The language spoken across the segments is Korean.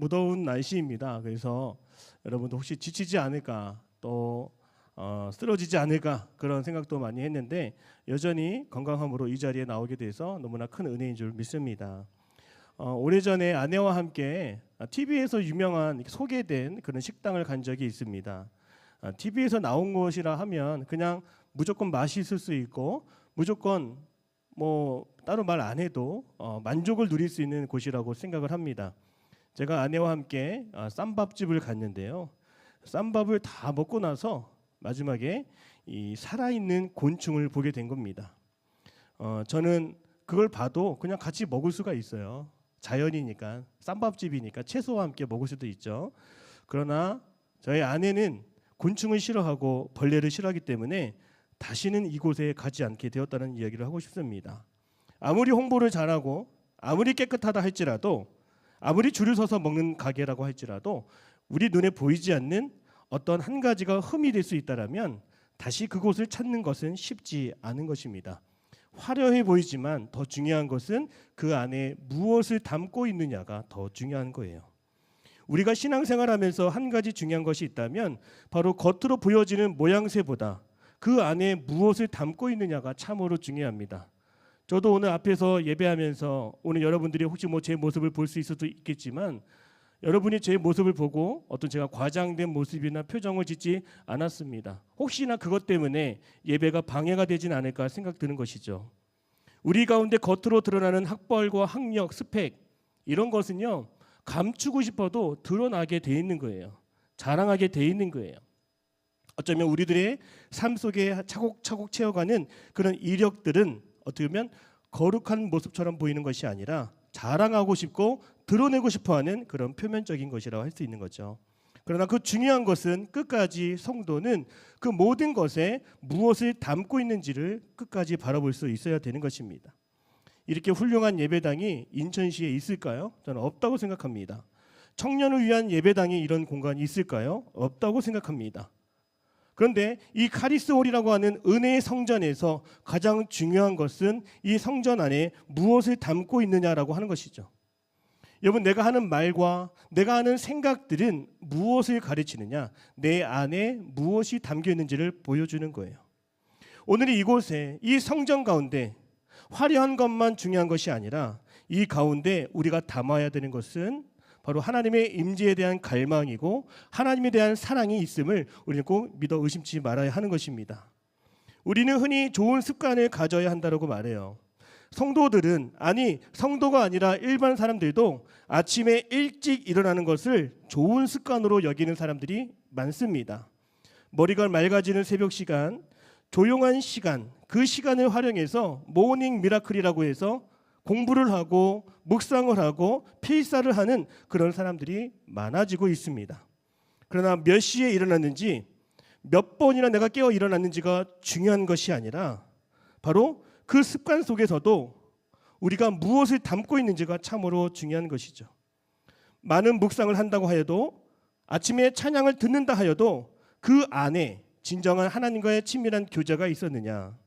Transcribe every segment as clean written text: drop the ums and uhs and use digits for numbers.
무더운 날씨입니다. 그래서 여러분도 혹시 지치지 않을까 또 쓰러지지 않을까 그런 생각도 많이 했는데 여전히 건강함으로 이 자리에 나오게 돼서 너무나 큰 은혜인 줄 믿습니다. 오래전에 아내와 함께 TV에서 유명한 소개된 그런 식당을 간 적이 있습니다. TV에서 나온 것이라 하면 그냥 무조건 맛있을 수 있고 무조건 뭐 따로 말 안 해도 만족을 누릴 수 있는 곳이라고 생각을 합니다. 제가 아내와 함께 쌈밥집을 갔는데요. 쌈밥을 다 먹고 나서 마지막에 이 살아있는 곤충을 보게 된 겁니다. 저는 그걸 봐도 그냥 같이 먹을 수가 있어요. 자연이니까, 쌈밥집이니까 채소와 함께 먹을 수도 있죠. 그러나 저희 아내는 곤충을 싫어하고 벌레를 싫어하기 때문에 다시는 이곳에 가지 않게 되었다는 이야기를 하고 싶습니다. 아무리 홍보를 잘하고 아무리 깨끗하다 할지라도 아무리 줄을 서서 먹는 가게라고 할지라도 우리 눈에 보이지 않는 어떤 한 가지가 흠이 될 수 있다면 다시 그곳을 찾는 것은 쉽지 않은 것입니다. 화려해 보이지만 더 중요한 것은 그 안에 무엇을 담고 있느냐가 더 중요한 거예요. 우리가 신앙생활하면서 한 가지 중요한 것이 있다면 바로 겉으로 보여지는 모양새보다 그 안에 무엇을 담고 있느냐가 참으로 중요합니다. 저도 오늘 앞에서 예배하면서 오늘 여러분들이 혹시 제 모습을 볼 수 있을 수도 있겠지만 여러분이 제 모습을 보고 어떤 제가 과장된 모습이나 표정을 짓지 않았습니다. 혹시나 그것 때문에 예배가 방해가 되진 않을까 생각드는 것이죠. 우리 가운데 겉으로 드러나는 학벌과 학력, 스펙 이런 것은요 감추고 싶어도 드러나게 돼 있는 거예요. 자랑하게 돼 있는 거예요. 어쩌면 우리들의 삶 속에 차곡차곡 채워가는 그런 이력들은 어떻게 보면 거룩한 모습처럼 보이는 것이 아니라 자랑하고 싶고 드러내고 싶어하는 그런 표면적인 것이라고 할 수 있는 거죠. 그러나 그 중요한 것은 끝까지 성도는 그 모든 것에 무엇을 담고 있는지를 끝까지 바라볼 수 있어야 되는 것입니다. 이렇게 훌륭한 예배당이 인천시에 있을까요? 저는 없다고 생각합니다. 청년을 위한 예배당이 이런 공간이 있을까요? 없다고 생각합니다. 그런데 이 카리스홀이라고 하는 은혜의 성전에서 가장 중요한 것은 이 성전 안에 무엇을 담고 있느냐라고 하는 것이죠. 여러분, 내가 하는 말과 내가 하는 생각들은 무엇을 가르치느냐, 내 안에 무엇이 담겨 있는지를 보여주는 거예요. 오늘 이곳에 이 성전 가운데 화려한 것만 중요한 것이 아니라 이 가운데 우리가 담아야 되는 것은 바로 하나님의 임재에 대한 갈망이고 하나님에 대한 사랑이 있음을 우리는 꼭 믿어 의심치 말아야 하는 것입니다. 우리는 흔히 좋은 습관을 가져야 한다고 말해요. 성도들은 성도가 아니라 일반 사람들도 아침에 일찍 일어나는 것을 좋은 습관으로 여기는 사람들이 많습니다. 머리가 맑아지는 새벽 시간, 조용한 시간, 그 시간을 활용해서 모닝 미라클이라고 해서 공부를 하고 묵상을 하고 필사를 하는 그런 사람들이 많아지고 있습니다. 그러나 몇 시에 일어났는지 몇 번이나 내가 깨어 일어났는지가 중요한 것이 아니라 바로 그 습관 속에서도 우리가 무엇을 담고 있는지가 참으로 중요한 것이죠. 많은 묵상을 한다고 하여도 아침에 찬양을 듣는다 하여도 그 안에 진정한 하나님과의 친밀한 교제가 있었느냐,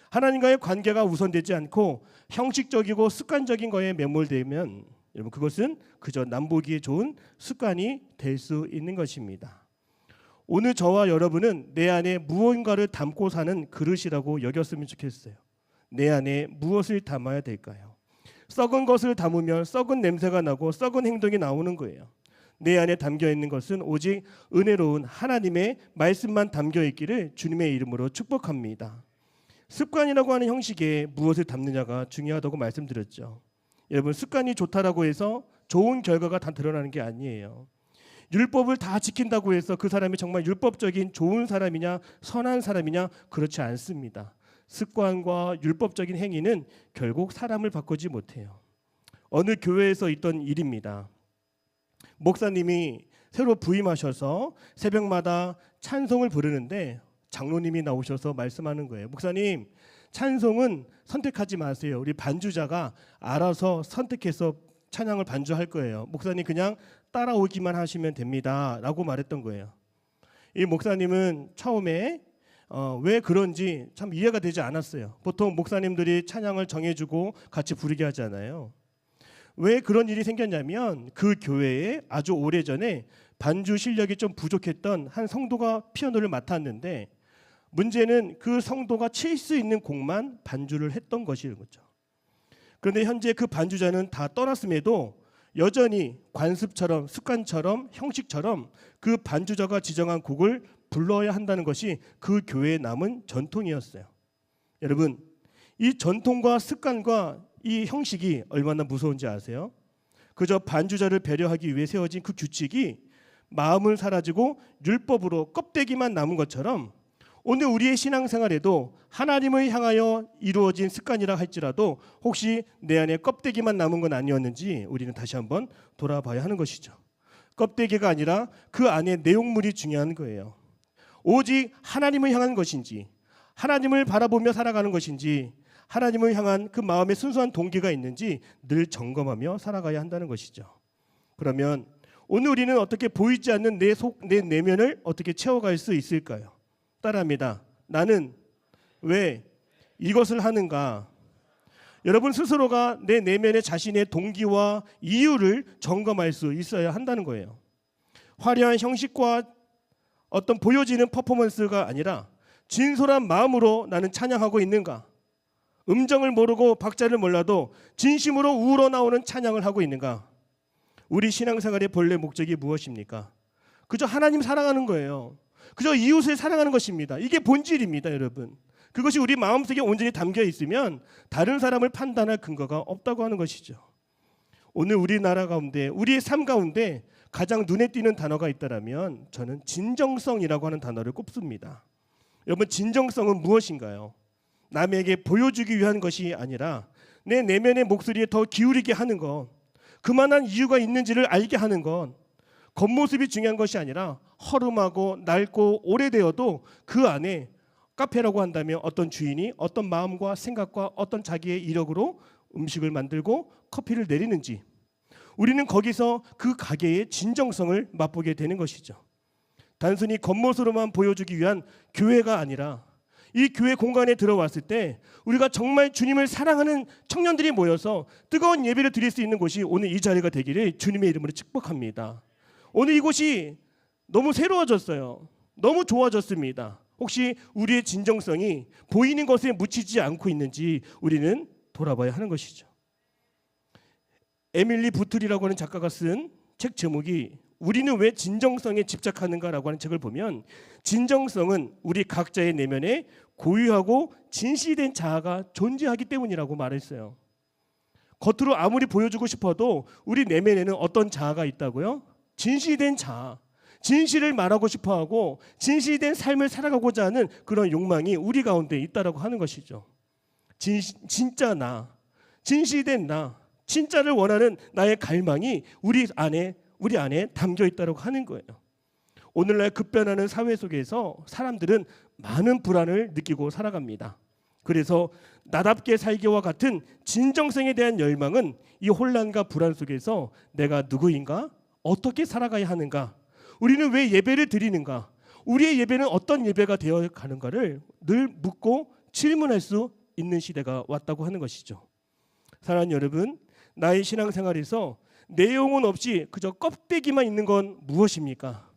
하나님과의 관계가 우선되지 않고 형식적이고 습관적인 거에 매몰되면 여러분 그것은 그저 남보기에 좋은 습관이 될 수 있는 것입니다. 오늘 저와 여러분은 내 안에 무언가를 담고 사는 그릇이라고 여겼으면 좋겠어요. 내 안에 무엇을 담아야 될까요? 썩은 것을 담으면 썩은 냄새가 나고 썩은 행동이 나오는 거예요. 내 안에 담겨 있는 것은 오직 은혜로운 하나님의 말씀만 담겨 있기를 주님의 이름으로 축복합니다. 습관이라고 하는 형식에 무엇을 담느냐가 중요하다고 말씀드렸죠. 여러분, 습관이 좋다라고 해서 좋은 결과가 다 드러나는 게 아니에요. 율법을 다 지킨다고 해서 그 사람이 정말 율법적인 좋은 사람이냐 선한 사람이냐 그렇지 않습니다. 습관과 율법적인 행위는 결국 사람을 바꾸지 못해요. 어느 교회에서 있던 일입니다. 목사님이 새로 부임하셔서 새벽마다 찬송을 부르는데 장로님이 나오셔서 말씀하는 거예요. 목사님, 찬송은 선택하지 마세요. 우리 반주자가 알아서 선택해서 찬양을 반주할 거예요. 목사님 그냥 따라오기만 하시면 됩니다 라고 말했던 거예요. 이 목사님은 처음에 왜 그런지 참 이해가 되지 않았어요. 보통 목사님들이 찬양을 정해주고 같이 부르게 하잖아요. 왜 그런 일이 생겼냐면 그 교회에 아주 오래전에 반주 실력이 좀 부족했던 한 성도가 피아노를 맡았는데 문제는 그 성도가 칠 수 있는 곡만 반주를 했던 것인 거죠. 그런데 현재 그 반주자는 다 떠났음에도 여전히 관습처럼 습관처럼 형식처럼 그 반주자가 지정한 곡을 불러야 한다는 것이 그 교회에 남은 전통이었어요. 여러분, 이 전통과 습관과 이 형식이 얼마나 무서운지 아세요? 그저 반주자를 배려하기 위해 세워진 그 규칙이 마음을 사라지고 율법으로 껍데기만 남은 것처럼 오늘 우리의 신앙생활에도 하나님을 향하여 이루어진 습관이라 할지라도 혹시 내 안에 껍데기만 남은 건 아니었는지 우리는 다시 한번 돌아봐야 하는 것이죠. 껍데기가 아니라 그 안에 내용물이 중요한 거예요. 오직 하나님을 향한 것인지, 하나님을 바라보며 살아가는 것인지, 하나님을 향한 그 마음의 순수한 동기가 있는지 늘 점검하며 살아가야 한다는 것이죠. 그러면 오늘 우리는 어떻게 보이지 않는 내 내면을 어떻게 채워갈 수 있을까요? 따라합니다. 나는 왜 이것을 하는가? 여러분 스스로가 내 내면의 자신의 동기와 이유를 점검할 수 있어야 한다는 거예요. 화려한 형식과 어떤 보여지는 퍼포먼스가 아니라 진솔한 마음으로 나는 찬양하고 있는가? 음정을 모르고 박자를 몰라도 진심으로 우러나오는 찬양을 하고 있는가? 우리 신앙생활의 본래 목적이 무엇입니까? 그저 하나님 사랑하는 거예요. 그저 이웃을 사랑하는 것입니다. 이게 본질입니다, 여러분. 그것이 우리 마음속에 온전히 담겨 있으면 다른 사람을 판단할 근거가 없다고 하는 것이죠. 오늘 우리나라 가운데, 우리의 삶 가운데 가장 눈에 띄는 단어가 있다면 저는 진정성이라고 하는 단어를 꼽습니다. 여러분, 진정성은 무엇인가요? 남에게 보여주기 위한 것이 아니라 내 내면의 목소리에 더 기울이게 하는 것, 그만한 이유가 있는지를 알게 하는 것, 겉모습이 중요한 것이 아니라 허름하고 낡고 오래되어도 그 안에 카페라고 한다면 어떤 주인이 어떤 마음과 생각과 어떤 자기의 이력으로 음식을 만들고 커피를 내리는지 우리는 거기서 그 가게의 진정성을 맛보게 되는 것이죠. 단순히 겉모습으로만 보여주기 위한 교회가 아니라 이 교회 공간에 들어왔을 때 우리가 정말 주님을 사랑하는 청년들이 모여서 뜨거운 예배를 드릴 수 있는 곳이 오늘 이 자리가 되기를 주님의 이름으로 축복합니다. 오늘 이곳이 너무 새로워졌어요. 너무 좋아졌습니다. 혹시 우리의 진정성이 보이는 것에 묻히지 않고 있는지 우리는 돌아봐야 하는 것이죠. 에밀리 부틀이라고 하는 작가가 쓴 책 제목이 우리는 왜 진정성에 집착하는가라고 하는 책을 보면 진정성은 우리 각자의 내면에 고유하고 진실된 자아가 존재하기 때문이라고 말했어요. 겉으로 아무리 보여주고 싶어도 우리 내면에는 어떤 자아가 있다고요? 진실된 자아, 진실을 말하고 싶어하고 진실된 삶을 살아가고자 하는 그런 욕망이 우리 가운데 있다라고 하는 것이죠. 진짜 나, 진실된 나, 진짜를 원하는 나의 갈망이 우리 안에 담겨 있다고 하는 거예요. 오늘날 급변하는 사회 속에서 사람들은 많은 불안을 느끼고 살아갑니다. 그래서 나답게 살기와 같은 진정성에 대한 열망은 이 혼란과 불안 속에서 내가 누구인가? 어떻게 살아가야 하는가? 우리는 왜 예배를 드리는가? 우리의 예배는 어떤 예배가 되어 가는가를 늘 묻고 질문할 수 있는 시대가 왔다고 하는 것이죠. 사랑하는 여러분, 나의 신앙생활에서 내용은 없이 그저 껍데기만 있는 건 무엇입니까?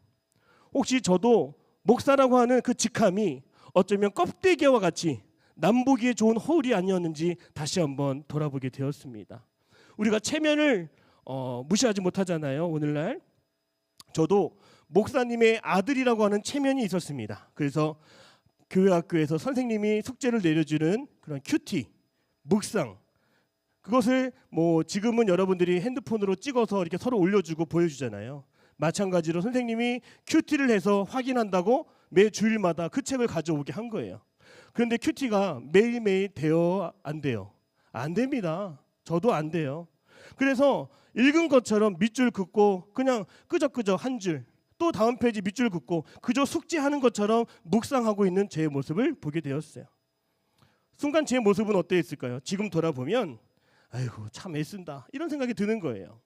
혹시 저도 목사라고 하는 그 직함이 어쩌면 껍데기와 같이 남보기에 좋은 허울이 아니었는지 다시 한번 돌아보게 되었습니다. 우리가 체면을 무시하지 못하잖아요. 오늘날 저도 목사님의 아들이라고 하는 체면이 있었습니다. 그래서 교회 학교에서 선생님이 숙제를 내려주는 그런 큐티, 묵상, 그것을 지금은 여러분들이 핸드폰으로 찍어서 이렇게 서로 올려주고 보여주잖아요. 마찬가지로 선생님이 큐티를 해서 확인한다고 매 주일마다 그 책을 가져오게 한 거예요. 그런데 큐티가 매일매일 돼요? 안 돼요? 안 됩니다. 저도 안 돼요. 그래서 읽은 것처럼 밑줄 긋고 그냥 끄적끄적 한 줄, 또 다음 페이지 밑줄 긋고 그저 숙제하는 것처럼 묵상하고 있는 제 모습을 보게 되었어요. 순간 제 모습은 어땠을까요? 지금 돌아보면 아이고 참 애쓴다 이런 생각이 드는 거예요.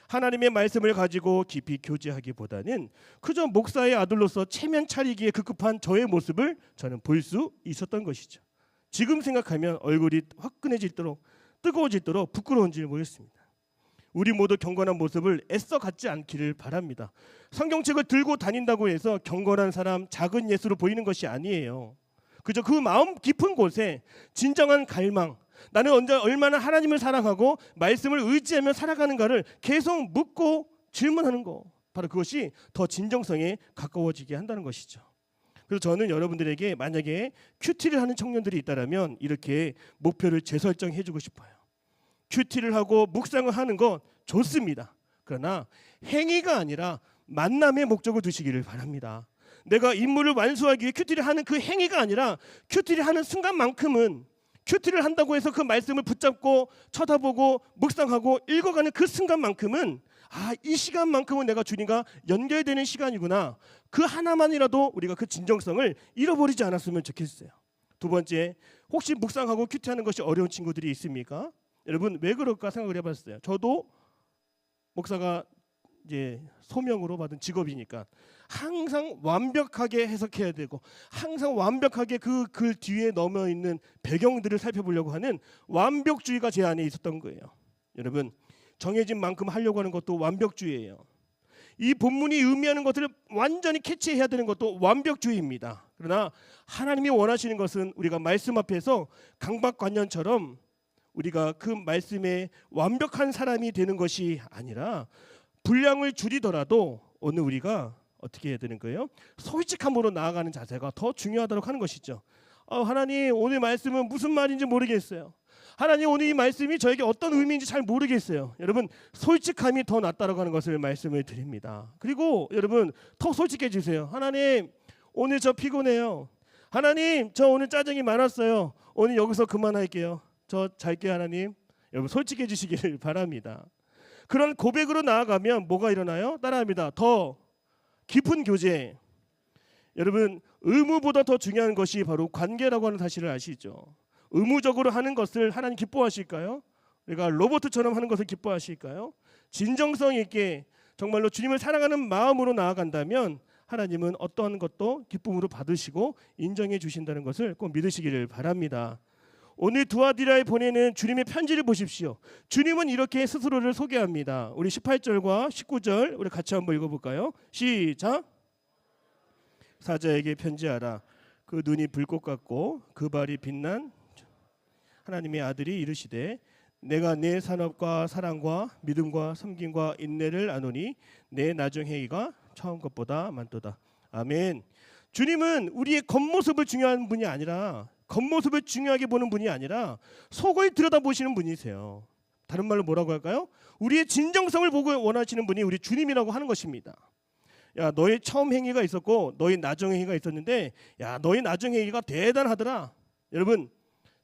하나님의 말씀을 가지고 깊이 교제하기보다는 그저 목사의 아들로서 체면 차리기에 급급한 저의 모습을 저는 볼 수 있었던 것이죠. 지금 생각하면 얼굴이 화끈해질도록 뜨거워질도록 부끄러운지 모르겠습니다. 우리 모두 경건한 모습을 애써 갖지 않기를 바랍니다. 성경책을 들고 다닌다고 해서 경건한 사람, 작은 예수로 보이는 것이 아니에요. 그저 그 마음 깊은 곳에 진정한 갈망, 나는 언제 얼마나 하나님을 사랑하고 말씀을 의지하며 살아가는가를 계속 묻고 질문하는 거, 바로 그것이 더 진정성에 가까워지게 한다는 것이죠. 그래서 저는 여러분들에게 만약에 큐티를 하는 청년들이 있다면 이렇게 목표를 재설정해주고 싶어요. 큐티를 하고 묵상을 하는 건 좋습니다. 그러나 행위가 아니라 만남의 목적을 두시기를 바랍니다. 내가 임무를 완수하기 위해 큐티를 하는 그 행위가 아니라 큐티를 하는 순간만큼은, 큐티를 한다고 해서 그 말씀을 붙잡고 쳐다보고 묵상하고 읽어가는 그 순간만큼은 이 시간만큼은 내가 주님과 연결되는 시간이구나. 그 하나만이라도 우리가 그 진정성을 잃어버리지 않았으면 좋겠어요. 두 번째, 혹시 묵상하고 큐티하는 것이 어려운 친구들이 있습니까? 여러분 왜 그럴까 생각을 해봤어요. 저도 목사가 이제 소명으로 받은 직업이니까 항상 완벽하게 해석해야 되고 항상 완벽하게 그 글 뒤에 넘어 있는 배경들을 살펴보려고 하는 완벽주의가 제 안에 있었던 거예요. 여러분 정해진 만큼 하려고 하는 것도 완벽주의예요. 이 본문이 의미하는 것들을 완전히 캐치해야 되는 것도 완벽주의입니다. 그러나 하나님이 원하시는 것은 우리가 말씀 앞에서 강박관념처럼 우리가 그 말씀에 완벽한 사람이 되는 것이 아니라 분량을 줄이더라도 오늘 우리가 어떻게 해야 되는 거예요? 솔직함으로 나아가는 자세가 더 중요하다고 하는 것이죠. 하나님 오늘 말씀은 무슨 말인지 모르겠어요. 하나님 오늘 이 말씀이 저에게 어떤 의미인지 잘 모르겠어요. 여러분 솔직함이 더 낫다고 하는 것을 말씀을 드립니다. 그리고 여러분 더 솔직해지세요. 하나님 오늘 저 피곤해요. 하나님 저 오늘 짜증이 많았어요. 오늘 여기서 그만할게요. 저 잘게요 하나님. 여러분 솔직해지시기를 바랍니다. 그런 고백으로 나아가면 뭐가 일어나요? 따라합니다. 더 깊은 교제. 여러분 의무보다 더 중요한 것이 바로 관계라고 하는 사실을 아시죠? 의무적으로 하는 것을 하나님 기뻐하실까요? 우리가 로봇처럼 하는 것을 기뻐하실까요? 진정성 있게 정말로 주님을 사랑하는 마음으로 나아간다면 하나님은 어떠한 것도 기쁨으로 받으시고 인정해 주신다는 것을 꼭 믿으시기를 바랍니다. 오늘 두아디라에 보내는 주님의 편지를 보십시오. 주님은 이렇게 스스로를 소개합니다. 우리 18절과 19절 우리 같이 한번 읽어볼까요? 시작. 사자에게 편지하라. 그 눈이 불꽃 같고 그 발이 빛난 하나님의 아들이 이르시되 내가 내 산업과 사랑과 믿음과 섬김과 인내를 아노니 내 나중 행위가 처음 것보다 많도다. 아멘. 주님은 우리의 겉모습을 중요한 분이 아니라 겉모습을 중요하게 보는 분이 아니라 속을 들여다보시는 분이세요. 다른 말로 뭐라고 할까요? 우리의 진정성을 보고 원하시는 분이 우리 주님이라고 하는 것입니다. 야 너의 처음 행위가 있었고 너의 나중 행위가 있었는데 야 너의 나중 행위가 대단하더라. 여러분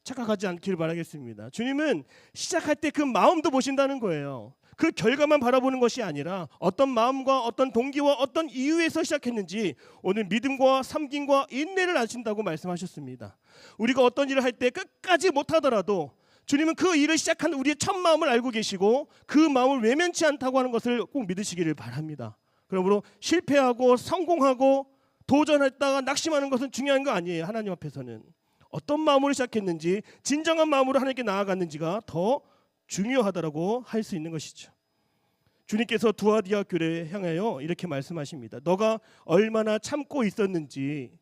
착각하지 않기를 바라겠습니다. 주님은 시작할 때 그 마음도 보신다는 거예요. 그 결과만 바라보는 것이 아니라 어떤 마음과 어떤 동기와 어떤 이유에서 시작했는지 오늘 믿음과 섬김과 인내를 아신다고 말씀하셨습니다. 우리가 어떤 일을 할 때 끝까지 못하더라도 주님은 그 일을 시작한 우리의 첫 마음을 알고 계시고 그 마음을 외면치 않다고 하는 것을 꼭 믿으시기를 바랍니다. 그러므로 실패하고 성공하고 도전했다가 낙심하는 것은 중요한 거 아니에요. 하나님 앞에서는 어떤 마음으로 시작했는지 진정한 마음으로 하나님께 나아갔는지가 더 중요하다라고 할 수 있는 것이죠. 주님께서 두아디아 교회에 향하여 이렇게 말씀하십니다. 너가 얼마나 참고 있었는지,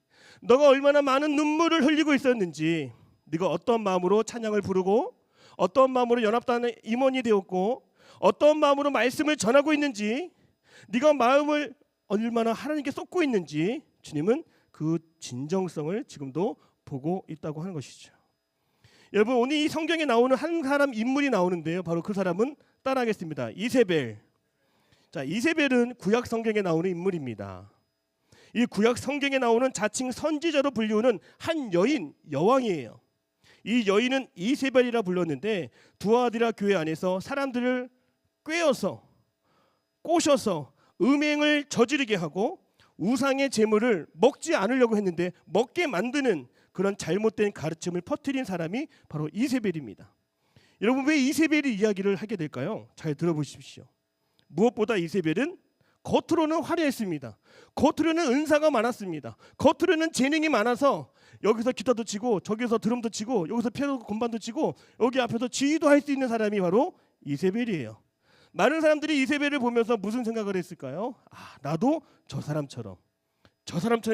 너가 얼마나 많은 눈물을 흘리고 있었는지, 네가 어떤 마음으로 찬양을 부르고 어떤 마음으로 연합단의 임원이 되었고 어떤 마음으로 말씀을 전하고 있는지, 네가 마음을 얼마나 하나님께 쏟고 있는지 주님은 그 진정성을 지금도 보고 있다고 하는 것이죠. 여러분 오늘 이 성경에 나오는 한 사람 인물이 나오는데요. 바로 그 사람은 따라하겠습니다. 이세벨. 자, 이세벨은 구약 성경에 나오는 인물입니다. 이 구약 성경에 나오는 자칭 선지자로 불리우는 한 여인, 여왕이에요. 이 여인은 이세벨이라 불렀는데 두아디라 교회 안에서 사람들을 꿰어서 꼬셔서 음행을 저지르게 하고 우상의 제물을 먹지 않으려고 했는데 먹게 만드는 그런 잘못된 가르침을 퍼뜨린 사람이 바로 이세벨입니다. 여러분 왜 이세벨이 이야기를 하게 될까요? 잘 들어보십시오. 무엇보다 이세벨은 겉으로는 화려했습니다. 겉으로는 은사가 많았습니다. 겉으로는 재능이 많아서 여기서 기타도 치고 저기서 드럼도 치고 여기서 피아노 건반도 치고 여기 앞에서 지휘도 할 수 있는 사람이 바로 이세벨이에요. 많은 사람들이 이세벨을 보면서 무슨 생각을 했을까요? 나도 저 사람처럼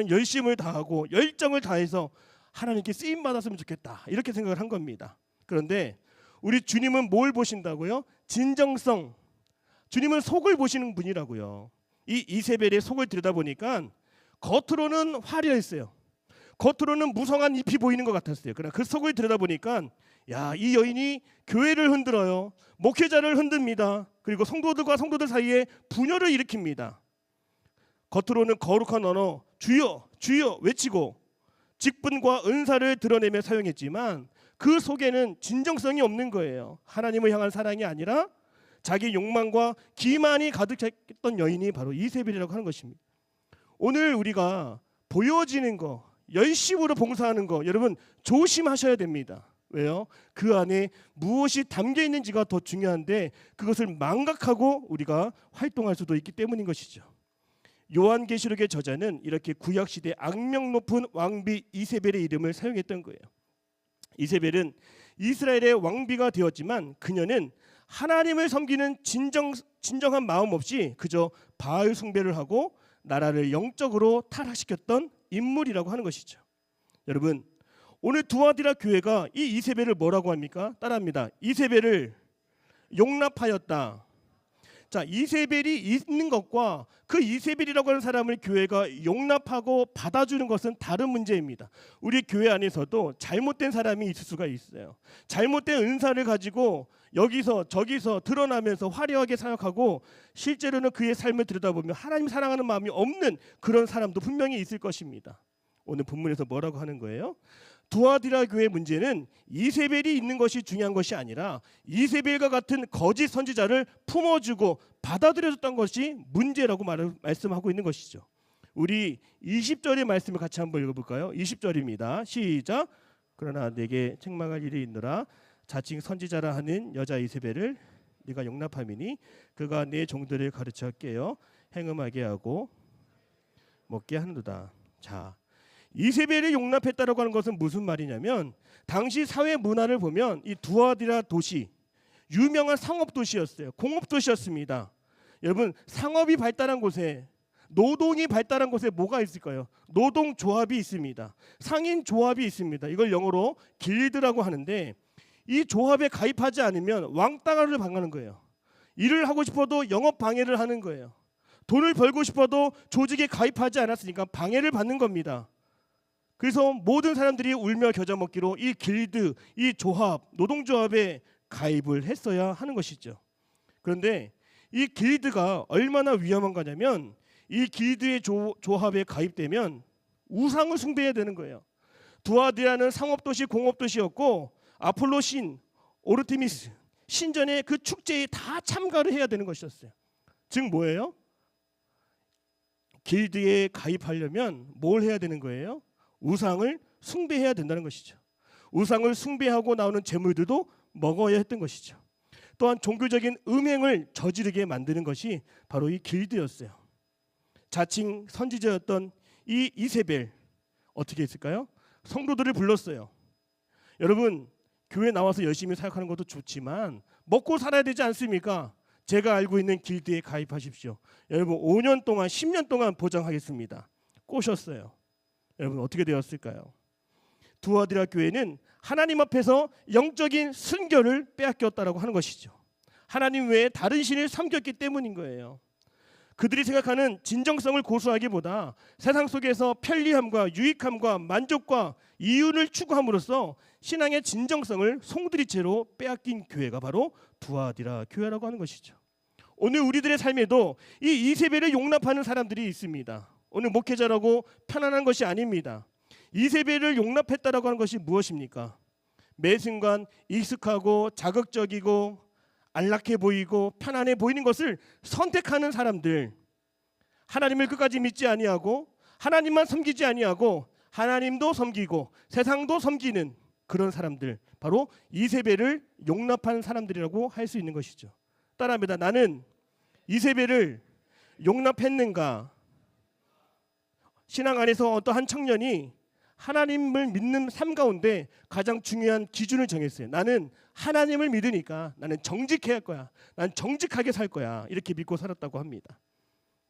열심을 다하고 열정을 다해서 하나님께 쓰임 받았으면 좋겠다, 이렇게 생각을 한 겁니다. 그런데 우리 주님은 뭘 보신다고요? 진정성. 주님은 속을 보시는 분이라고요. 이 이세벨의 속을 들여다보니까 겉으로는 화려했어요. 겉으로는 무성한 잎이 보이는 것 같았어요. 그러나 그 속을 들여다보니까 이 여인이 교회를 흔들어요. 목회자를 흔듭니다. 그리고 성도들과 성도들 사이에 분열을 일으킵니다. 겉으로는 거룩한 언어 주여 주여 외치고 직분과 은사를 드러내며 사용했지만 그 속에는 진정성이 없는 거예요. 하나님을 향한 사랑이 아니라 자기 욕망과 기만이 가득했던 여인이 바로 이세벨이라고 하는 것입니다. 오늘 우리가 보여지는 거, 열심으로 봉사하는 거, 여러분 조심하셔야 됩니다. 왜요? 그 안에 무엇이 담겨 있는지가 더 중요한데 그것을 망각하고 우리가 활동할 수도 있기 때문인 것이죠. 요한계시록의 저자는 이렇게 구약시대 악명 높은 왕비 이세벨의 이름을 사용했던 거예요. 이세벨은 이스라엘의 왕비가 되었지만 그녀는 하나님을 섬기는 진정한 마음 없이 그저 바알 숭배를 하고 나라를 영적으로 타락시켰던 인물이라고 하는 것이죠. 여러분, 오늘 두아디라 교회가 이 이세벨을 뭐라고 합니까? 따라합니다. 이세벨을 용납하였다. 자, 이세벨이 있는 것과 그 이세벨이라고 하는 사람을 교회가 용납하고 받아주는 것은 다른 문제입니다. 우리 교회 안에서도 잘못된 사람이 있을 수가 있어요. 잘못된 은사를 가지고 여기서 저기서 드러나면서 화려하게 사역하고 실제로는 그의 삶을 들여다보면 하나님 사랑하는 마음이 없는 그런 사람도 분명히 있을 것입니다. 오늘 본문에서 뭐라고 하는 거예요? 두아디라 교회의 문제는 이세벨이 있는 것이 중요한 것이 아니라 이세벨과 같은 거짓 선지자를 품어주고 받아들여줬던 것이 문제라고 말씀하고 있는 것이죠. 우리 20절의 말씀을 같이 한번 읽어볼까요? 20절입니다. 시작. 그러나 내게 책망할 일이 있노라. 자칭 선지자라 하는 여자 이세벨을 네가 용납함이니 그가 내 종들을 가르쳐 깨어 행음하게 하고 먹게 하는도다. 자, 이세벨을 용납했다라고 하는 것은 무슨 말이냐면 당시 사회 문화를 보면 이 두아디라 도시 유명한 상업 도시였어요. 공업 도시였습니다. 여러분, 상업이 발달한 곳에 노동이 발달한 곳에 뭐가 있을까요? 노동조합이 있습니다. 상인 조합이 있습니다. 이걸 영어로 길드라고 하는데 이 조합에 가입하지 않으면 왕따를 당하는 거예요. 일을 하고 싶어도 영업 방해를 하는 거예요. 돈을 벌고 싶어도 조직에 가입하지 않았으니까 방해를 받는 겁니다. 그래서 모든 사람들이 울며 겨자 먹기로 이 길드, 이 조합, 노동조합에 가입을 했어야 하는 것이죠. 그런데 이 길드가 얼마나 위험한 거냐면 이 길드의 조합에 가입되면 우상을 숭배해야 되는 거예요. 두아디라는 상업도시, 공업도시였고 아폴로 신, 오르티미스 신전의 그 축제에 다 참가를 해야 되는 것이었어요. 즉 뭐예요? 길드에 가입하려면 뭘 해야 되는 거예요? 우상을 숭배해야 된다는 것이죠. 우상을 숭배하고 나오는 재물들도 먹어야 했던 것이죠. 또한 종교적인 음행을 저지르게 만드는 것이 바로 이 길드였어요. 자칭 선지자였던 이 이세벨 어떻게 했을까요? 성도들을 불렀어요. 여러분, 교회 나와서 열심히 사역하는 것도 좋지만 먹고 살아야 되지 않습니까? 제가 알고 있는 길드에 가입하십시오. 여러분 5년 동안 10년 동안 보장하겠습니다. 꼬셨어요. 여러분 어떻게 되었을까요? 두아디라 교회는 하나님 앞에서 영적인 순결을 빼앗겼다라고 하는 것이죠. 하나님 외에 다른 신을 섬겼기 때문인 거예요. 그들이 생각하는 진정성을 고수하기보다 세상 속에서 편리함과 유익함과 만족과 이윤을 추구함으로써 신앙의 진정성을 송두리째로 빼앗긴 교회가 바로 두아디라 교회라고 하는 것이죠. 오늘 우리들의 삶에도 이 이세벨을 용납하는 사람들이 있습니다. 오늘 목회자라고 편안한 것이 아닙니다. 이세벨을 용납했다라고 하는 것이 무엇입니까? 매 순간 익숙하고 자극적이고 안락해 보이고 편안해 보이는 것을 선택하는 사람들, 하나님을 끝까지 믿지 아니하고 하나님만 섬기지 아니하고 하나님도 섬기고 세상도 섬기는 그런 사람들, 바로 이세벨을 용납한 사람들이라고 할 수 있는 것이죠. 따라합니다. 나는 이세벨을 용납했는가? 신앙 안에서 어떠한 청년이 하나님을 믿는 삶 가운데 가장 중요한 기준을 정했어요. 나는 하나님을 믿으니까 나는 정직해야 할 거야. 난 정직하게 살 거야. 이렇게 믿고 살았다고 합니다.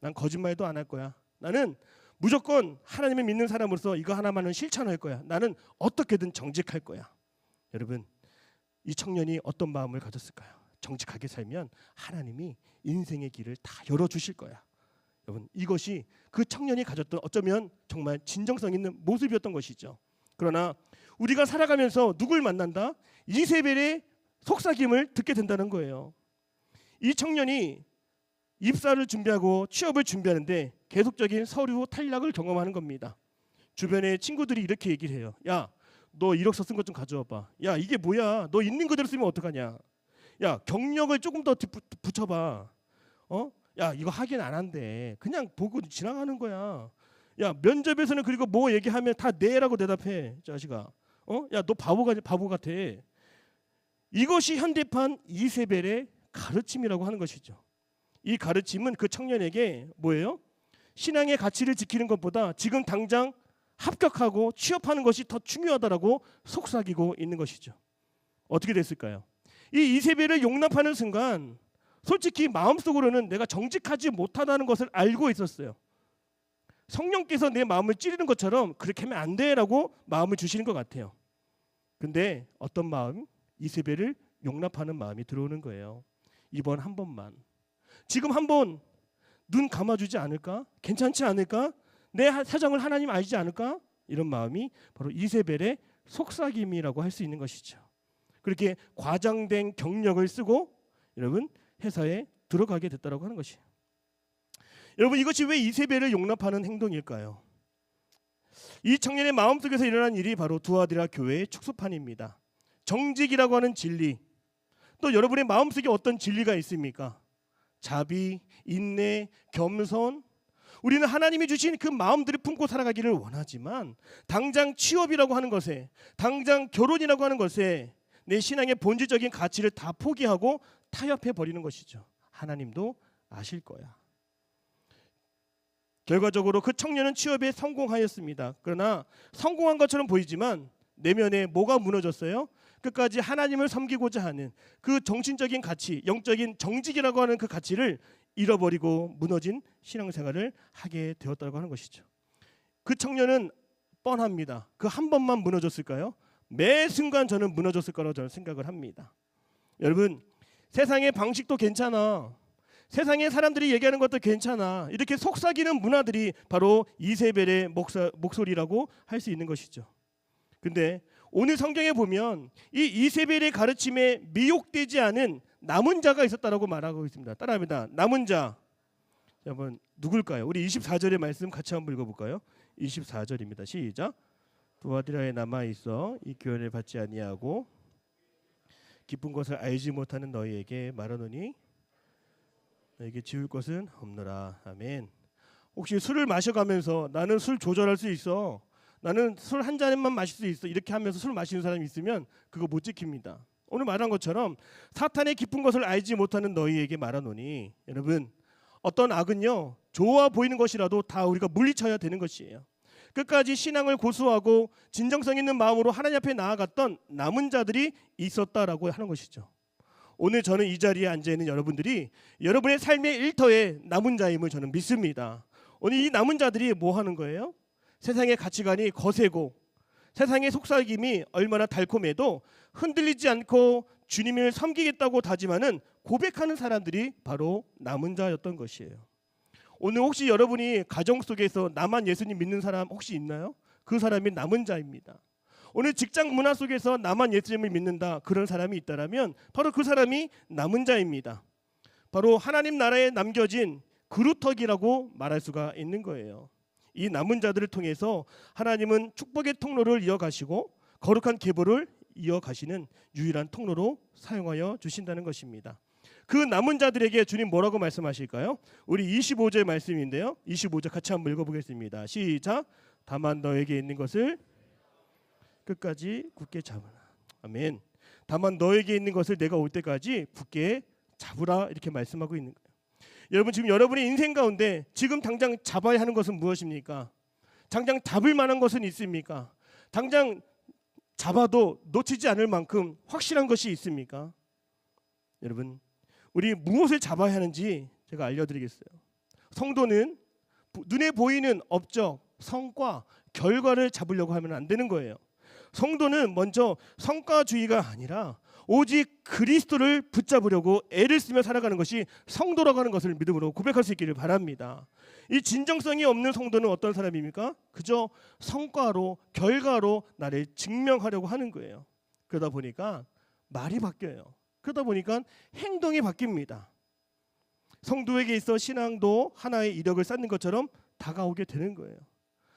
난 거짓말도 안 할 거야. 나는 무조건 하나님을 믿는 사람으로서 이거 하나만은 실천할 거야. 나는 어떻게든 정직할 거야. 여러분, 이 청년이 어떤 마음을 가졌을까요? 정직하게 살면 하나님이 인생의 길을 다 열어주실 거야. 여러분, 이것이 그 청년이 가졌던 어쩌면 정말 진정성 있는 모습이었던 것이죠. 그러나 우리가 살아가면서 누굴 만난다? 이세벨의 속삭임을 듣게 된다는 거예요. 이 청년이 입사를 준비하고 취업을 준비하는데 계속적인 서류 탈락을 경험하는 겁니다. 주변에 친구들이 이렇게 얘기를 해요. 야, 너 1억서 쓴 것 좀 가져와 봐. 야, 이게 뭐야? 너 있는 그대로 쓰면 어떡하냐? 야, 경력을 조금 더 붙여봐. 야, 이거 확인 안 한대. 그냥 보고 지나가는 거야. 야, 면접에서는 그리고 뭐 얘기하면 다 네라고 대답해, 자식아. 야, 너 바보 같아. 이것이 현대판 이세벨의 가르침이라고 하는 것이죠. 이 가르침은 그 청년에게 뭐예요? 신앙의 가치를 지키는 것보다 지금 당장 합격하고 취업하는 것이 더 중요하다라고 속삭이고 있는 것이죠. 어떻게 됐을까요? 이 이세벨을 용납하는 순간 솔직히 마음속으로는 내가 정직하지 못하다는 것을 알고 있었어요. 성령께서 내 마음을 찌르는 것처럼 그렇게 하면 안 돼라고 마음을 주시는 것 같아요. 근데 어떤 마음? 이세벨을 용납하는 마음이 들어오는 거예요. 이번 한 번만. 지금 한번 눈 감아주지 않을까? 괜찮지 않을까? 내 사정을 하나님 알지 않을까? 이런 마음이 바로 이세벨의 속삭임이라고 할 수 있는 것이죠. 그렇게 과장된 경력을 쓰고 여러분 회사에 들어가게 됐다라고 하는 것이에요. 여러분, 이것이 왜 이세벨을 용납하는 행동일까요? 이 청년의 마음속에서 일어난 일이 바로 두아디라 교회의 축소판입니다. 정직이라고 하는 진리. 또 여러분의 마음속에 어떤 진리가 있습니까? 자비, 인내, 겸손. 우리는 하나님이 주신 그 마음들을 품고 살아가기를 원하지만 당장 취업이라고 하는 것에, 당장 결혼이라고 하는 것에 내 신앙의 본질적인 가치를 다 포기하고 타협해 버리는 것이죠. 하나님도 아실 거야. 결과적으로 그 청년은 취업에 성공하였습니다. 그러나 성공한 것처럼 보이지만 내면에 뭐가 무너졌어요? 끝까지 하나님을 섬기고자 하는 그 정신적인 가치, 영적인 정직이라고 하는 그 가치를 잃어버리고 무너진 신앙생활을 하게 되었다고 하는 것이죠. 그 청년은 뻔합니다. 그 한 번만 무너졌을까요? 매 순간 저는 무너졌을 거라고 저는 생각을 합니다. 여러분, 세상의 방식도 괜찮아. 세상의 사람들이 얘기하는 것도 괜찮아. 이렇게 속삭이는 문화들이 바로 이세벨의 목소리라고 할 수 있는 것이죠. 근데 오늘 성경에 보면 이 이세벨의 가르침에 미혹되지 않은 남은 자가 있었다라고 말하고 있습니다. 따라합니다. 남은 자. 여러분, 누굴까요? 우리 24절의 말씀 같이 한번 읽어볼까요? 24절입니다. 시작. 두아디라에 남아 있어 이 교훈을 받지 아니하고 기쁜 것을 알지 못하는 너희에게 말하노니 너에게 지울 것은 없노라. 아멘. 혹시 술을 마셔가면서 나는 술 조절할 수 있어, 나는 술 한 잔만 마실 수 있어, 이렇게 하면서 술 마시는 사람이 있으면 그거 못 지킵니다. 오늘 말한 것처럼 사탄의 깊은 것을 알지 못하는 너희에게 말하노니, 여러분, 어떤 악은요 좋아 보이는 것이라도 다 우리가 물리쳐야 되는 것이에요. 끝까지 신앙을 고수하고 진정성 있는 마음으로 하나님 앞에 나아갔던 남은 자들이 있었다라고 하는 것이죠. 오늘 저는 이 자리에 앉아있는 여러분들이 여러분의 삶의 일터에 남은 자임을 저는 믿습니다. 오늘 이 남은 자들이 뭐 하는 거예요? 세상의 가치관이 거세고 세상의 속삭임이 얼마나 달콤해도 흔들리지 않고 주님을 섬기겠다고 다짐하는 고백하는 사람들이 바로 남은 자였던 것이에요. 오늘 혹시 여러분이 가정 속에서 나만 예수님 믿는 사람 혹시 있나요? 그 사람이 남은 자입니다. 오늘 직장 문화 속에서 나만 예수님을 믿는다, 그런 사람이 있다라면 바로 그 사람이 남은 자입니다. 바로 하나님 나라에 남겨진 그루터기라고 말할 수가 있는 거예요. 이 남은 자들을 통해서 하나님은 축복의 통로를 이어가시고 거룩한 계보를 이어가시는 유일한 통로로 사용하여 주신다는 것입니다. 그 남은 자들에게 주님 뭐라고 말씀하실까요? 우리 25절 말씀인데요. 25절 같이 한번 읽어보겠습니다. 시작. 다만 너에게 있는 것을 끝까지 굳게 잡으라. 아멘. 다만 너에게 있는 것을 내가 올 때까지 굳게 잡으라, 이렇게 말씀하고 있는 거예요. 여러분, 지금 여러분의 인생 가운데 지금 당장 잡아야 하는 것은 무엇입니까? 당장 잡을 만한 것은 있습니까? 당장 잡아도 놓치지 않을 만큼 확실한 것이 있습니까? 여러분, 우리 무엇을 잡아야 하는지 제가 알려드리겠어요. 성도는 눈에 보이는 업적, 성과, 결과를 잡으려고 하면 안 되는 거예요. 성도는 먼저 성과주의가 아니라 오직 그리스도를 붙잡으려고 애를 쓰며 살아가는 것이 성도라고 하는 것을 믿음으로 고백할 수 있기를 바랍니다. 이 진정성이 없는 성도는 어떤 사람입니까? 그저 성과로, 결과로 나를 증명하려고 하는 거예요. 그러다 보니까 말이 바뀌어요. 그러다 보니까 행동이 바뀝니다. 성도에게 있어 신앙도 하나의 이력을 쌓는 것처럼 다가오게 되는 거예요.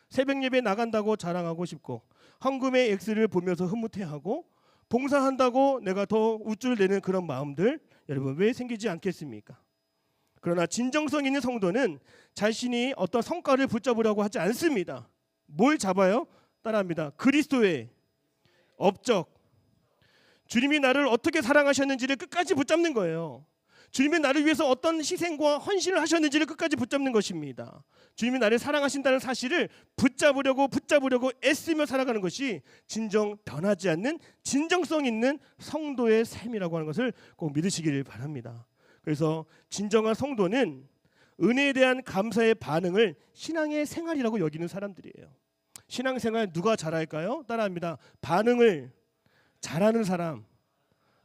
새벽 예배 나간다고 자랑하고 싶고, 헌금의 액수를 보면서 흐뭇해하고, 봉사한다고 내가 더 우쭐 내는 그런 마음들 여러분 왜 생기지 않겠습니까? 그러나 진정성 있는 성도는 자신이 어떤 성과를 붙잡으려고 하지 않습니다. 뭘 잡아요? 따라합니다. 그리스도의 업적. 주님이 나를 어떻게 사랑하셨는지를 끝까지 붙잡는 거예요. 주님이 나를 위해서 어떤 희생과 헌신을 하셨는지를 끝까지 붙잡는 것입니다. 주님이 나를 사랑하신다는 사실을 붙잡으려고 애쓰며 살아가는 것이 진정 변하지 않는 진정성 있는 성도의 삶이라고 하는 것을 꼭 믿으시기를 바랍니다. 그래서 진정한 성도는 은혜에 대한 감사의 반응을 신앙의 생활이라고 여기는 사람들이에요. 신앙생활 누가 잘할까요? 따라합니다. 반응을 잘하는 사람.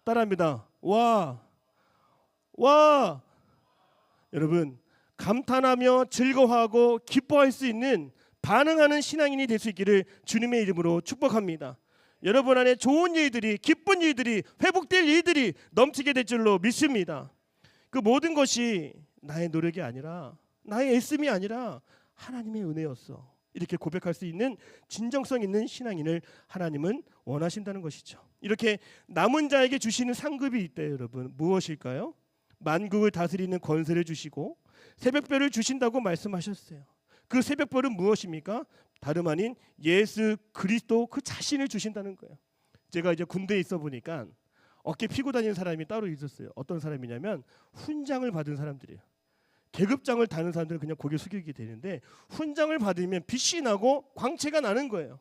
따라합니다. 와! 여러분, 감탄하며 즐거워하고 기뻐할 수 있는 반응하는 신앙인이 될 수 있기를 주님의 이름으로 축복합니다. 여러분 안에 좋은 일들이, 기쁜 일들이, 회복될 일들이 넘치게 될 줄로 믿습니다. 그 모든 것이 나의 노력이 아니라, 나의 애씀이 아니라 하나님의 은혜였어. 이렇게 고백할 수 있는 진정성 있는 신앙인을 하나님은 원하신다는 것이죠. 이렇게 남은 자에게 주시는 상급이 있대요. 여러분, 무엇일까요? 만국을 다스리는 권세를 주시고 새벽별을 주신다고 말씀하셨어요. 그 새벽별은 무엇입니까? 다름 아닌 예수 그리스도 그 자신을 주신다는 거예요. 제가 이제 군대에 있어 보니까 어깨 피고 다니는 사람이 따로 있었어요. 어떤 사람이냐면 훈장을 받은 사람들이에요. 계급장을 다는 사람들은 그냥 고개 숙이게 되는데 훈장을 받으면 빛이 나고 광채가 나는 거예요.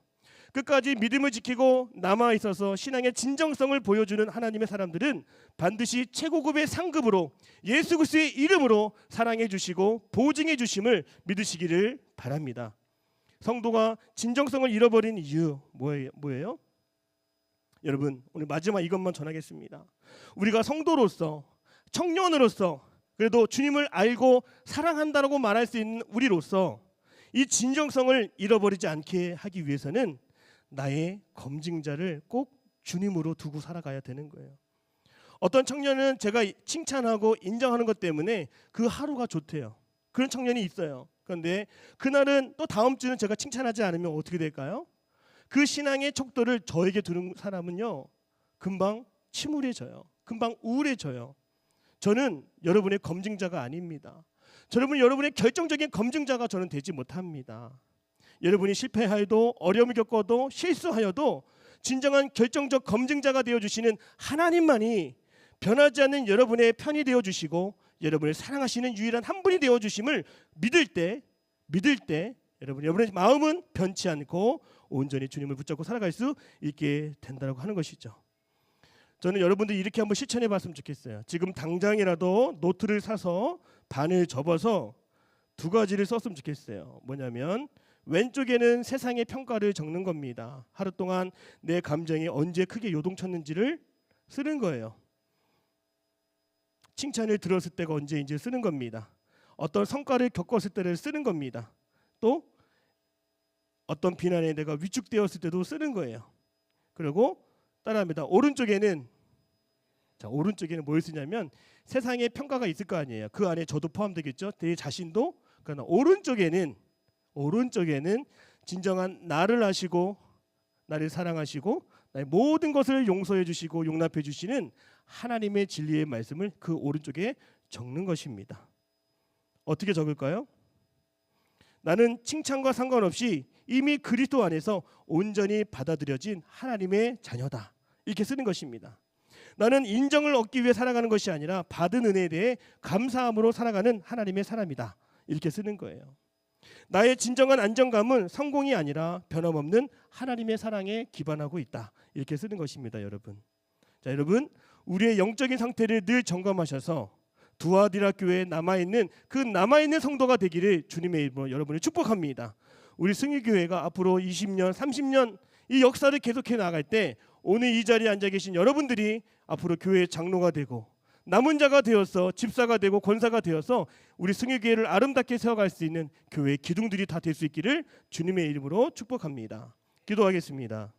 끝까지 믿음을 지키고 남아 있어서 신앙의 진정성을 보여주는 하나님의 사람들은 반드시 최고급의 상급으로 예수 그리스도의 이름으로 사랑해 주시고 보증해 주심을 믿으시기를 바랍니다. 성도가 진정성을 잃어버린 이유 뭐예요? 여러분, 오늘 마지막 이것만 전하겠습니다. 우리가 성도로서, 청년으로서 그래도 주님을 알고 사랑한다라고 말할 수 있는 우리로서 이 진정성을 잃어버리지 않게 하기 위해서는 나의 검증자를 꼭 주님으로 두고 살아가야 되는 거예요. 어떤 청년은 제가 칭찬하고 인정하는 것 때문에 그 하루가 좋대요. 그런 청년이 있어요. 그런데 그날은 또 다음 주는 제가 칭찬하지 않으면 어떻게 될까요? 그 신앙의 척도를 저에게 두는 사람은요, 금방 침울해져요. 금방 우울해져요. 저는 여러분의 검증자가 아닙니다. 여러분의 결정적인 검증자가 저는 되지 못합니다. 여러분이 실패하여도, 어려움을 겪어도, 실수하여도 진정한 결정적 검증자가 되어주시는 하나님만이 변하지 않는 여러분의 편이 되어주시고 여러분을 사랑하시는 유일한 한 분이 되어주심을 믿을 때 여러분의 마음은 변치 않고 온전히 주님을 붙잡고 살아갈 수 있게 된다고 하는 것이죠. 저는 여러분들이 이렇게 한번 실천해 봤으면 좋겠어요. 지금 당장이라도 노트를 사서 반을 접어서 두 가지를 썼으면 좋겠어요. 뭐냐면 왼쪽에는 세상의 평가를 적는 겁니다. 하루 동안 내 감정이 언제 크게 요동쳤는지를 쓰는 거예요. 칭찬을 들었을 때가 언제인지 쓰는 겁니다. 어떤 성과를 겪었을 때를 쓰는 겁니다. 또 어떤 비난에 내가 위축되었을 때도 쓰는 거예요. 그리고 따라합니다. 오른쪽에는 뭘 쓰냐면 세상의 평가가 있을 거 아니에요. 그 안에 저도 포함되겠죠. 내 자신도. 그러나 오른쪽에는 진정한 나를 아시고 나를 사랑하시고 나의 모든 것을 용서해 주시고 용납해 주시는 하나님의 진리의 말씀을 그 오른쪽에 적는 것입니다. 어떻게 적을까요? 나는 칭찬과 상관없이 이미 그리스도 안에서 온전히 받아들여진 하나님의 자녀다. 이렇게 쓰는 것입니다. 나는 인정을 얻기 위해 살아가는 것이 아니라 받은 은혜에 대해 감사함으로 살아가는 하나님의 사람이다. 이렇게 쓰는 거예요. 나의 진정한 안정감은 성공이 아니라 변함없는 하나님의 사랑에 기반하고 있다. 이렇게 쓰는 것입니다, 여러분. 자, 여러분, 우리의 영적인 상태를 늘 점검하셔서 두아디라 교회에 남아있는 그 남아있는 성도가 되기를 주님의 이름으로 여러분을 축복합니다. 우리 승희교회가 앞으로 20년, 30년 이 역사를 계속해 나갈 때 오늘 이 자리에 앉아 계신 여러분들이 앞으로 교회의 장로가 되고 남은 자가 되어서 집사가 되고 권사가 되어서 우리 승희교회를 아름답게 세워갈 수 있는 교회의 기둥들이 다 될 수 있기를 주님의 이름으로 축복합니다. 기도하겠습니다.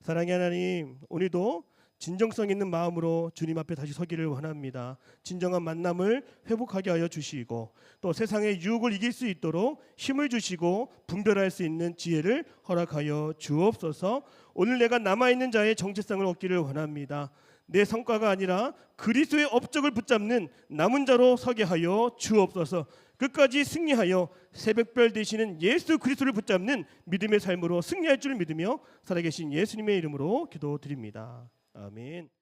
사랑의 하나님, 오늘도 진정성 있는 마음으로 주님 앞에 다시 서기를 원합니다. 진정한 만남을 회복하게 하여 주시고 또 세상의 유혹을 이길 수 있도록 힘을 주시고 분별할 수 있는 지혜를 허락하여 주옵소서. 오늘 내가 남아있는 자의 정체성을 얻기를 원합니다. 내 성과가 아니라 그리스도의 업적을 붙잡는 남은 자로 서게 하여 주옵소서. 끝까지 승리하여 새벽별 되시는 예수 그리스도를 붙잡는 믿음의 삶으로 승리할 줄 믿으며 살아계신 예수님의 이름으로 기도드립니다. 아멘.